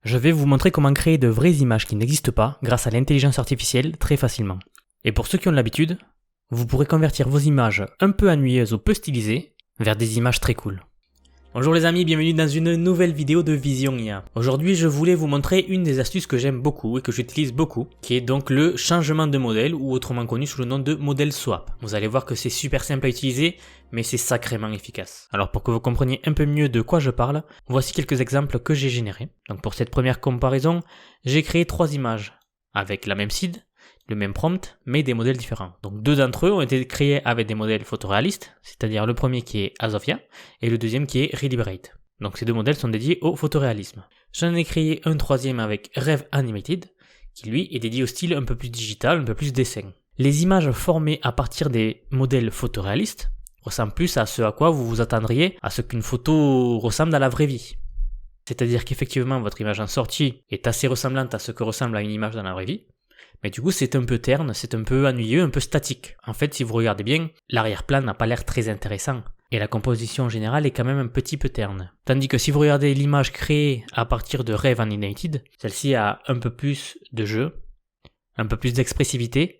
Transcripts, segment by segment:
Je vais vous montrer comment créer de vraies images qui n'existent pas grâce à l'intelligence artificielle très facilement. Et pour ceux qui ont l'habitude, vous pourrez convertir vos images un peu ennuyeuses ou peu stylisées vers des images très cool. Bonjour les amis, bienvenue dans une nouvelle vidéo de Vision IA. Aujourd'hui je voulais vous montrer une des astuces que j'aime beaucoup et que j'utilise beaucoup, qui est donc le changement de modèle ou autrement connu sous le nom de modèle swap. Vous allez voir que c'est super simple à utiliser, mais c'est sacrément efficace. Alors pour que vous compreniez un peu mieux de quoi je parle, voici quelques exemples que j'ai générés. Donc pour cette première comparaison, j'ai créé 3 images avec la même seed, le même prompt, mais des modèles différents. Donc 2 d'entre eux ont été créés avec des modèles photoréalistes, c'est-à-dire le premier qui est Azofia et le deuxième qui est Reliberate. Donc ces 2 modèles sont dédiés au photoréalisme. J'en ai créé un troisième avec Rev Animated, qui lui est dédié au style un peu plus digital, un peu plus dessin. Les images formées à partir des modèles photoréalistes ressemblent plus à ce à quoi vous vous attendriez à ce qu'une photo ressemble dans la vraie vie. C'est-à-dire qu'effectivement votre image en sortie est assez ressemblante à ce que ressemble à une image dans la vraie vie, mais du coup c'est un peu terne, c'est un peu ennuyeux, un peu statique. En fait, si vous regardez bien, l'arrière-plan n'a pas l'air très intéressant, et la composition générale est quand même un petit peu terne. Tandis que si vous regardez l'image créée à partir de Rev Animated, celle-ci a un peu plus de jeu, un peu plus d'expressivité,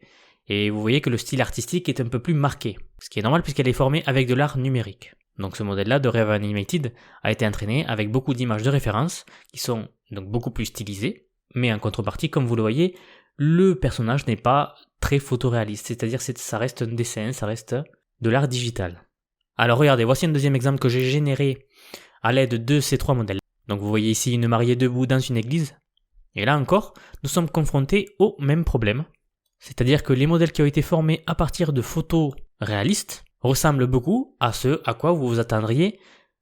et vous voyez que le style artistique est un peu plus marqué, ce qui est normal puisqu'elle est formée avec de l'art numérique. Donc ce modèle-là de Rev Animated a été entraîné avec beaucoup d'images de référence, qui sont donc beaucoup plus stylisées, mais en contrepartie, comme vous le voyez, le personnage n'est pas très photoréaliste, c'est-à-dire ça reste un dessin, ça reste de l'art digital. Alors regardez, voici un deuxième exemple que j'ai généré à l'aide de ces 3 modèles. Donc vous voyez ici une mariée debout dans une église, et là encore, nous sommes confrontés au même problème, c'est-à-dire que les modèles qui ont été formés à partir de photos réalistes ressemblent beaucoup à ce à quoi vous vous attendriez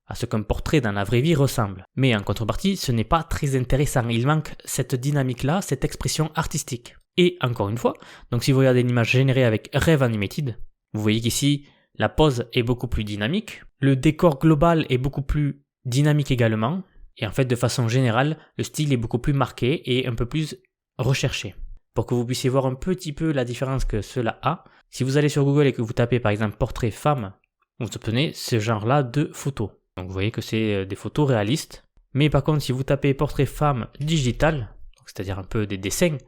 à ce qu'un portrait dans la vraie vie ressemble. Mais en contrepartie, ce n'est pas très intéressant. Il manque cette dynamique-là, cette expression artistique. Et encore une fois, donc si vous regardez une image générée avec Rev Animated, vous voyez qu'ici, la pose est beaucoup plus dynamique, le décor global est beaucoup plus dynamique également, et en fait, de façon générale, le style est beaucoup plus marqué et un peu plus recherché. Pour que vous puissiez voir un petit peu la différence que cela a, si vous allez sur Google et que vous tapez par exemple portrait femme, vous obtenez ce genre-là de photos. Donc vous voyez que c'est des photos réalistes. Mais par contre, si vous tapez portrait femme digital, c'est-à-dire un peu des dessins,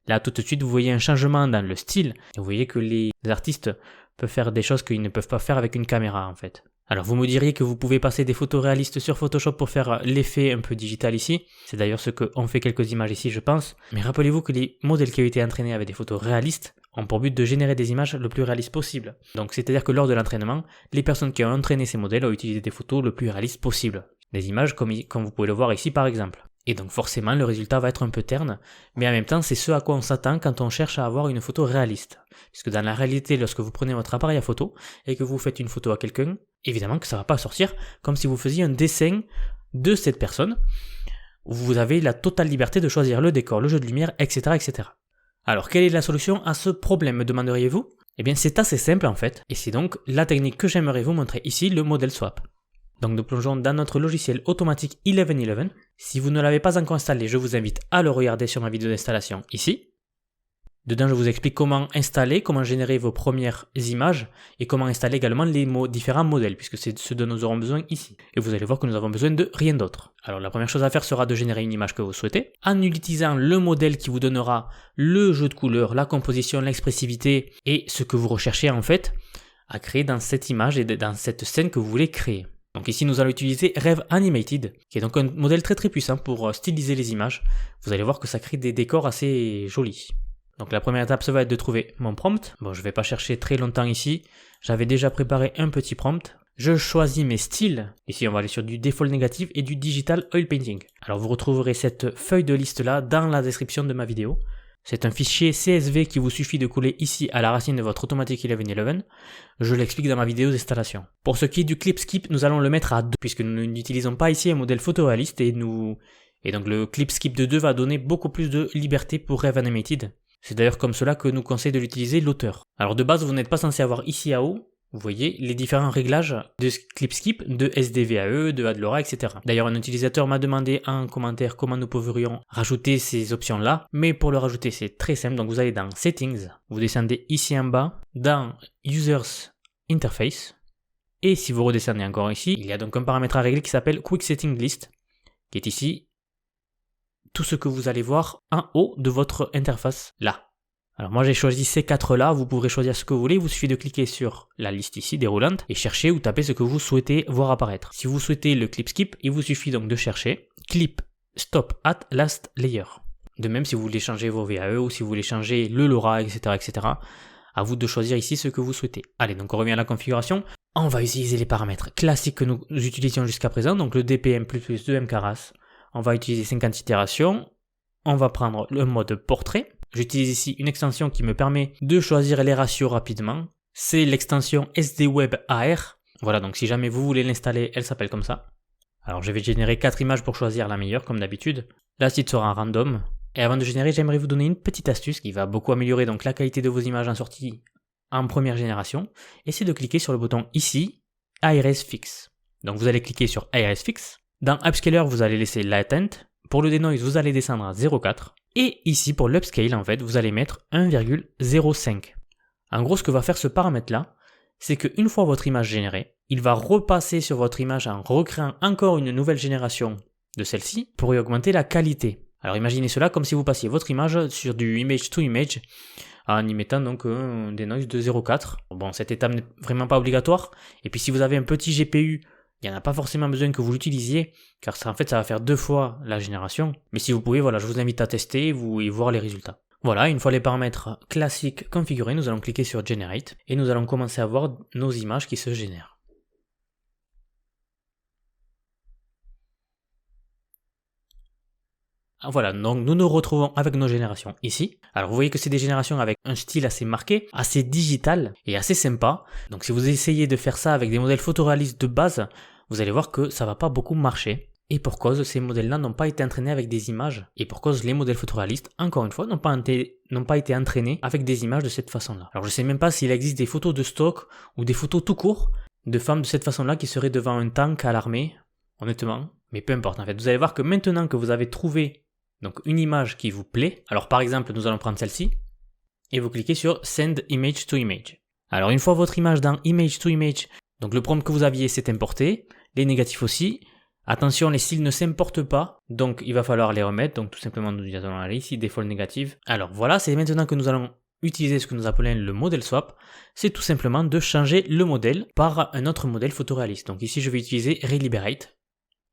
là tout de suite vous voyez un changement dans le style. Et vous voyez que les artistes peuvent faire des choses qu'ils ne peuvent pas faire avec une caméra en fait. Alors vous me diriez que vous pouvez passer des photos réalistes sur Photoshop pour faire l'effet un peu digital ici. C'est d'ailleurs ce qu'ont fait quelques images ici je pense. Mais rappelez-vous que les modèles qui ont été entraînés avec des photos réalistes ont pour but de générer des images le plus réalistes possible. Donc c'est-à-dire que lors de l'entraînement, les personnes qui ont entraîné ces modèles ont utilisé des photos le plus réalistes possible. Des images comme vous pouvez le voir ici par exemple. Et donc forcément le résultat va être un peu terne, mais en même temps c'est ce à quoi on s'attend quand on cherche à avoir une photo réaliste. Puisque dans la réalité, lorsque vous prenez votre appareil à photo et que vous faites une photo à quelqu'un, évidemment que ça ne va pas sortir comme si vous faisiez un dessin de cette personne. Vous avez la totale liberté de choisir le décor, le jeu de lumière, etc. etc. Alors quelle est la solution à ce problème, me demanderiez-vous ? Eh bien c'est assez simple en fait, et c'est donc la technique que j'aimerais vous montrer ici, le modèle swap. Donc nous plongeons dans notre logiciel automatique 1111. Si vous ne l'avez pas encore installé, je vous invite à le regarder sur ma vidéo d'installation ici. Dedans, je vous explique comment installer, comment générer vos premières images et comment installer également les différents modèles, puisque c'est ce dont nous aurons besoin ici. Et vous allez voir que nous avons besoin de rien d'autre. Alors la première chose à faire sera de générer une image que vous souhaitez, en utilisant le modèle qui vous donnera le jeu de couleurs, la composition, l'expressivité et ce que vous recherchez en fait à créer dans cette image et dans cette scène que vous voulez créer. Donc ici nous allons utiliser Rev Animated, qui est donc un modèle très très puissant pour styliser les images. Vous allez voir que ça crée des décors assez jolis. Donc la première étape, ça va être de trouver mon prompt. Bon, je ne vais pas chercher très longtemps ici. J'avais déjà préparé un petit prompt. Je choisis mes styles. Ici, on va aller sur du default négatif et du digital oil painting. Alors vous retrouverez cette feuille de liste là dans la description de ma vidéo. C'est un fichier CSV qui vous suffit de coller ici à la racine de votre automatique 1111. Je l'explique dans ma vidéo d'installation. Pour ce qui est du clip skip, nous allons le mettre à 2 puisque nous n'utilisons pas ici un modèle photoréaliste et donc le clip skip de 2 va donner beaucoup plus de liberté pour Rev Animated. C'est d'ailleurs comme cela que nous conseille de l'utiliser l'auteur. Alors de base, vous n'êtes pas censé avoir ici à haut, vous voyez, les différents réglages de clip skip, de SDVAE, de Adlora, etc. D'ailleurs, un utilisateur m'a demandé en commentaire comment nous pourrions rajouter ces options-là, mais pour le rajouter, c'est très simple. Donc vous allez dans Settings, vous descendez ici en bas, dans Users Interface, et si vous redescendez encore ici, il y a donc un paramètre à régler qui s'appelle Quick Setting List, qui est ici tout ce que vous allez voir en haut de votre interface là. Alors moi j'ai choisi ces 4 là, vous pourrez choisir ce que vous voulez, il vous suffit de cliquer sur la liste ici déroulante et chercher ou taper ce que vous souhaitez voir apparaître. Si vous souhaitez le clip skip, il vous suffit donc de chercher clip stop at last layer. De même si vous voulez changer vos VAE ou si vous voulez changer le LoRa, etc. À vous de choisir ici ce que vous souhaitez. Allez, donc on revient à la configuration. On va utiliser les paramètres classiques que nous utilisions jusqu'à présent, donc le DPM++ de mKaras. On va utiliser 50 itérations. On va prendre le mode portrait. J'utilise ici une extension qui me permet de choisir les ratios rapidement. C'est l'extension SDWeb AR. Voilà, donc si jamais vous voulez l'installer, elle s'appelle comme ça. Alors je vais générer 4 images pour choisir la meilleure, comme d'habitude. La suite sera random. Et avant de générer, j'aimerais vous donner une petite astuce qui va beaucoup améliorer donc la qualité de vos images en sortie en première génération. Et c'est de cliquer sur le bouton ici, ARS Fix. Donc vous allez cliquer sur ARS Fix. Dans Upscaler, vous allez laisser Latent. Pour le denoise, vous allez descendre à 0,4. Et ici, pour l'upscale, en fait, vous allez mettre 1,05. En gros, ce que va faire ce paramètre-là, c'est qu'une fois votre image générée, il va repasser sur votre image en recréant encore une nouvelle génération de celle-ci pour y augmenter la qualité. Alors imaginez cela comme si vous passiez votre image sur du image to image en y mettant donc un denoise de 0,4. Bon, cette étape n'est vraiment pas obligatoire. Et puis si vous avez un petit GPU, il n'y en a pas forcément besoin que vous l'utilisiez, car ça, en fait, ça va faire 2 fois la génération. Mais si vous pouvez, voilà, je vous invite à tester et voir les résultats. Voilà, une fois les paramètres classiques configurés, nous allons cliquer sur Generate et nous allons commencer à voir nos images qui se génèrent. Voilà, donc nous nous retrouvons avec nos générations ici. Alors vous voyez que c'est des générations avec un style assez marqué, assez digital et assez sympa. Donc si vous essayez de faire ça avec des modèles photoréalistes de base, vous allez voir que ça va pas beaucoup marcher. Et pour cause, ces modèles-là n'ont pas été entraînés avec des images. Et pour cause, les modèles photoréalistes, encore une fois, n'ont pas été entraînés avec des images de cette façon-là. Alors je sais même pas s'il existe des photos de stock ou des photos tout court de femmes de cette façon-là qui seraient devant un tank à l'armée, honnêtement. Mais peu importe en fait. Vous allez voir que maintenant que vous avez trouvé donc une image qui vous plaît, alors par exemple nous allons prendre celle-ci, et vous cliquez sur Send Image to Image. Alors une fois votre image dans Image to Image, donc le prompt que vous aviez s'est importé, les négatifs aussi, attention les styles ne s'importent pas, donc il va falloir les remettre, donc tout simplement nous allons aller ici, Default Negative. Alors voilà, c'est maintenant que nous allons utiliser ce que nous appelons le modèle swap, c'est tout simplement de changer le modèle par un autre modèle photoréaliste. Donc ici je vais utiliser Reliberate,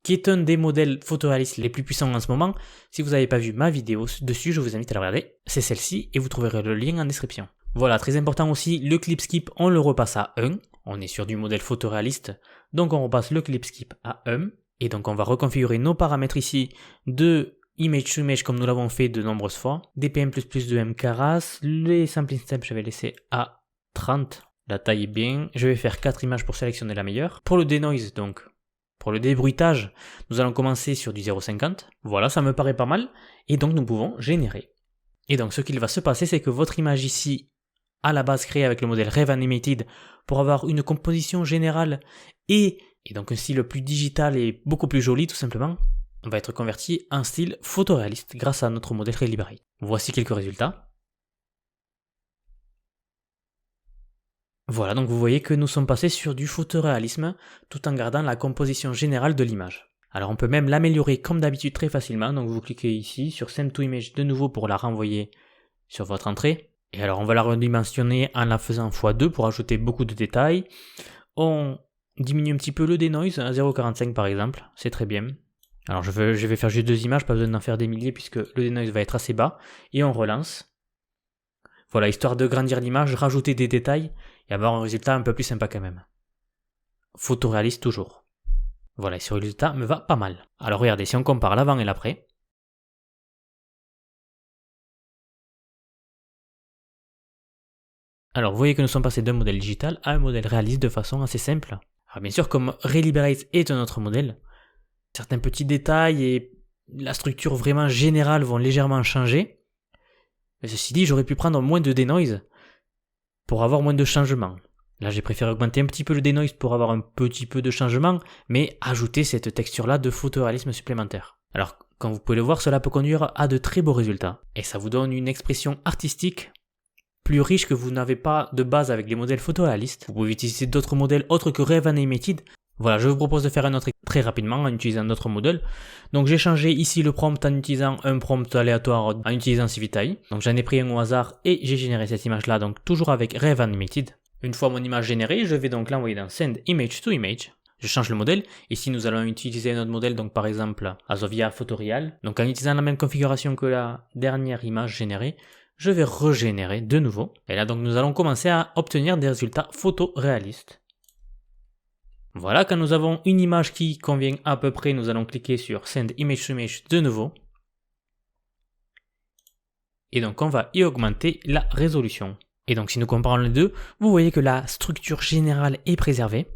qui est un des modèles photoréalistes les plus puissants en ce moment. Si vous n'avez pas vu ma vidéo dessus, je vous invite à la regarder. C'est celle-ci et vous trouverez le lien en description. Voilà, très important aussi, le clip skip, on le repasse à 1. On est sur du modèle photoréaliste, donc on repasse le clip skip à 1. Et donc on va reconfigurer nos paramètres ici de image to image comme nous l'avons fait de nombreuses fois. DPM++ de mKaras, les sampling steps je vais laisser à 30. La taille est bien. Je vais faire 4 images pour sélectionner la meilleure. Pour le denoise donc, pour le débruitage, nous allons commencer sur du 0,50. Voilà, ça me paraît pas mal. Et donc nous pouvons générer. Et donc ce qu'il va se passer, c'est que votre image ici, à la base créée avec le modèle Rev Animated, pour avoir une composition générale et donc un style plus digital et beaucoup plus joli tout simplement, va être convertie en style photoréaliste grâce à notre modèle Reliberate. Voici quelques résultats. Voilà, donc vous voyez que nous sommes passés sur du photoréalisme tout en gardant la composition générale de l'image. Alors on peut même l'améliorer comme d'habitude très facilement, donc vous cliquez ici sur Send to Image de nouveau pour la renvoyer sur votre entrée. Et alors on va la redimensionner en la faisant x2 pour ajouter beaucoup de détails. On diminue un petit peu le denoise à 0,45 par exemple, c'est très bien. Alors je vais faire juste 2 images, pas besoin d'en faire des milliers puisque le denoise va être assez bas. Et on relance. Voilà, histoire de grandir l'image, rajouter des détails et avoir un résultat un peu plus sympa quand même. Photoréaliste toujours. Voilà, et ce résultat me va pas mal. Alors regardez, si on compare l'avant et l'après. Alors vous voyez que nous sommes passés d'un modèle digital à un modèle réaliste de façon assez simple. Alors bien sûr, comme Reliberate est un autre modèle, certains petits détails et la structure vraiment générale vont légèrement changer. Mais ceci dit, j'aurais pu prendre moins de denoise pour avoir moins de changements. Là, j'ai préféré augmenter un petit peu le denoise pour avoir un petit peu de changement, mais ajouter cette texture-là de photoréalisme supplémentaire. Alors, comme vous pouvez le voir, cela peut conduire à de très beaux résultats. Et ça vous donne une expression artistique plus riche que vous n'avez pas de base avec les modèles photoréalistes. Vous pouvez utiliser d'autres modèles autres que Rev Animated Voilà, je vous propose de faire un autre très rapidement en utilisant notre modèle. Donc j'ai changé ici le prompt en utilisant un prompt aléatoire en utilisant Civitay. Donc j'en ai pris un au hasard et j'ai généré cette image là, donc toujours avec Rev Animated. Une fois mon image générée, je vais donc l'envoyer dans Send Image to Image. Je change le modèle. Ici nous allons utiliser un autre modèle, donc par exemple Azovia Photoreal. Donc en utilisant la même configuration que la dernière image générée, je vais régénérer de nouveau. Et là donc nous allons commencer à obtenir des résultats photoréalistes. Voilà, quand nous avons une image qui convient à peu près, nous allons cliquer sur Send Image to Image de nouveau. Et donc on va y augmenter la résolution. Et donc si nous comparons les deux, vous voyez que la structure générale est préservée.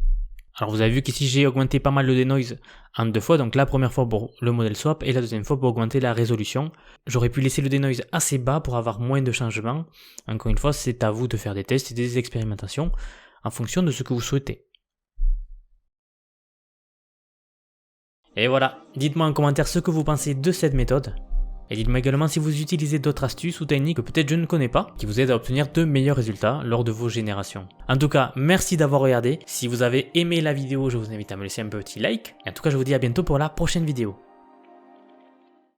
Alors vous avez vu qu'ici j'ai augmenté pas mal le denoise en 2 fois, donc la première fois pour le modèle swap et la deuxième fois pour augmenter la résolution. J'aurais pu laisser le denoise assez bas pour avoir moins de changements. Encore une fois, c'est à vous de faire des tests et des expérimentations en fonction de ce que vous souhaitez. Et voilà, dites-moi en commentaire ce que vous pensez de cette méthode. Et dites-moi également si vous utilisez d'autres astuces ou techniques que peut-être je ne connais pas, qui vous aident à obtenir de meilleurs résultats lors de vos générations. En tout cas, merci d'avoir regardé. Si vous avez aimé la vidéo, je vous invite à me laisser un petit like. Et en tout cas, je vous dis à bientôt pour la prochaine vidéo.